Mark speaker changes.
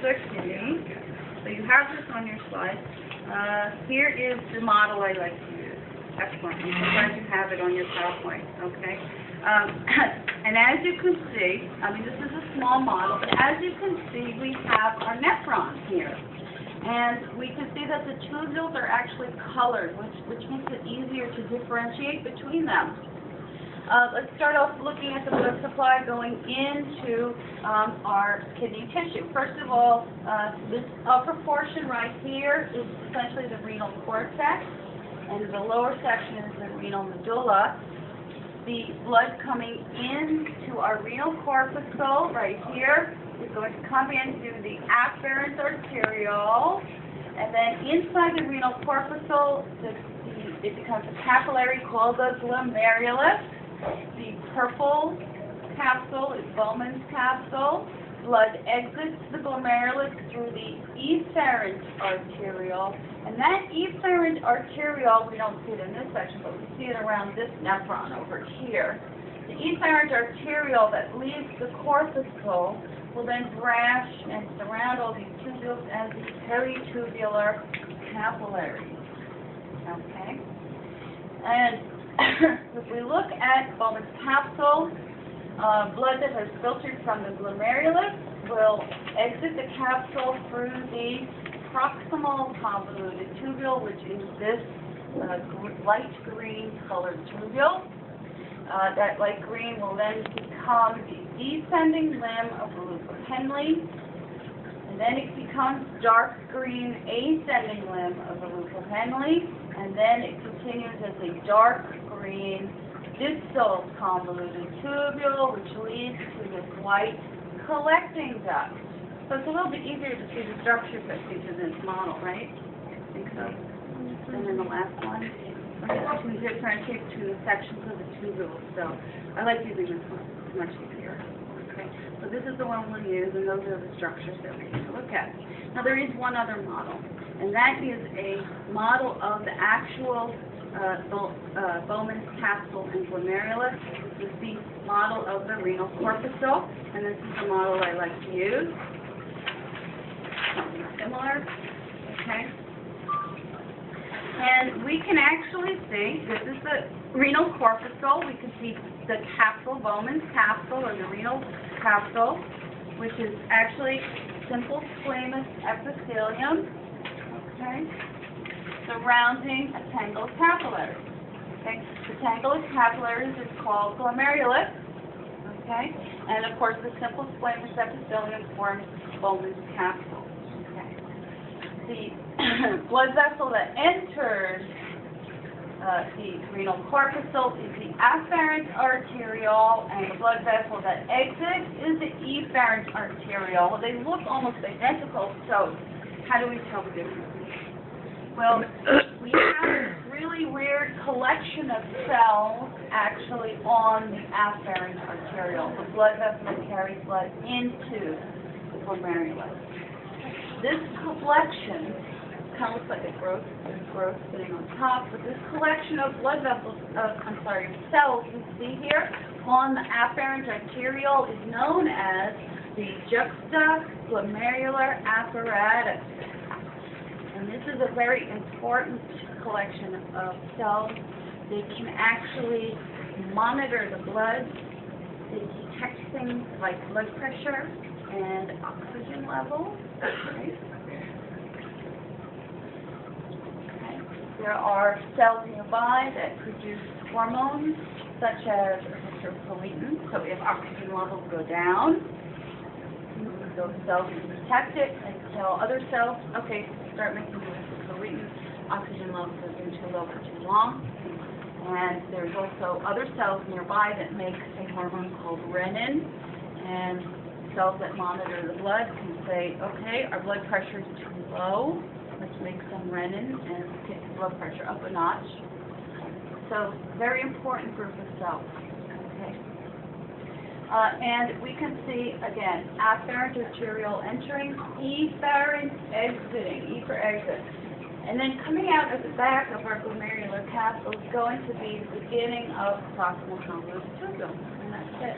Speaker 1: a kidney. So you have this on your slide. Here is the model I like to use. Excellent. I'm so glad you have it on your PowerPoint. Okay. And as you can see, I mean, this is a small model, but as you can see, we have our nephrons here. And we can see that the tubules are actually colored, which makes it easier to differentiate between them. Let's start off looking at the blood supply going into our kidney tissue. First of all, this upper portion right here is essentially the renal cortex, and the lower section is the renal medulla. The blood coming into our renal corpuscle right here is going to come in through the afferent arteriole, and then inside the renal corpuscle, it becomes a capillary called the glomerulus. The purple capsule is Bowman's capsule. Blood exits the glomerulus through the efferent arteriole, and that efferent arteriole, we don't see it in this section, but we see it around this nephron over here. The efferent arteriole that leaves the corpuscle will then branch and surround all these tubules as the peritubular capillaries. Okay? And if we look at Bowman's capsule, blood that has filtered from the glomerulus will exit the capsule through the proximal convoluted tubule, which is this light green colored tubule. That light green will then become the descending limb of the loop of Henle, and then it becomes dark green ascending limb of the loop of Henle, and then it continues as a dark green distal convoluted tubule, which leads to this white collecting duct. So it's a little bit easier to see the structures that feature this model, right? I think so. And then the last one, we differentiate between the sections of the tubules. So I like using this one. It's much easier. Okay. So this is the one we'll use, and those are the structures that we're going to look at. Now there is one other model, and that is a model of the actual Bowman's capsule and glomerulus. This is the model of the renal corpuscle, and this is the model I like to use. Something similar. Okay. And we can actually see, this is the renal corpuscle. We can see the capsule, Bowman's capsule, or the renal capsule, which is actually simple squamous epithelium, okay, surrounding a tangle of capillaries. Okay, the tangle of capillaries is called glomerulus, okay, and of course the simple squamous epithelium forms Bowman's capsule. Okay, the blood vessel that enters the renal corpuscle is the afferent arteriole, and the blood vessel that exits is the efferent arteriole. They look almost identical, so how do we tell the difference? Well, we have this really weird collection of cells actually on the afferent arteriole, the blood vessel that carries blood into the glomerulus. This collection kind of looks like a growth sitting on top, but this collection of blood vessels, cells you see here on the afferent arteriole is known as the juxtaglomerular apparatus. And this is a very important collection of cells. They can actually monitor the blood. They detect things like blood pressure and oxygen levels. Right? There are cells nearby that produce hormones, such as erythropoietin. So if oxygen levels go down, those cells can detect it and tell other cells, okay, start making erythropoietin. Oxygen levels have been too low for too long. And there's also other cells nearby that make a hormone called renin. And cells that monitor the blood can say, okay, our blood pressure is too low. Let's make some renin and take the blood pressure up a notch. So, very important group of cells. Okay. And we can see, again, afferent arteriole entering, efferent exiting, E for exit. And then coming out at the back of our glomerular capsule is going to be the beginning of proximal convoluted tubule. And that's it.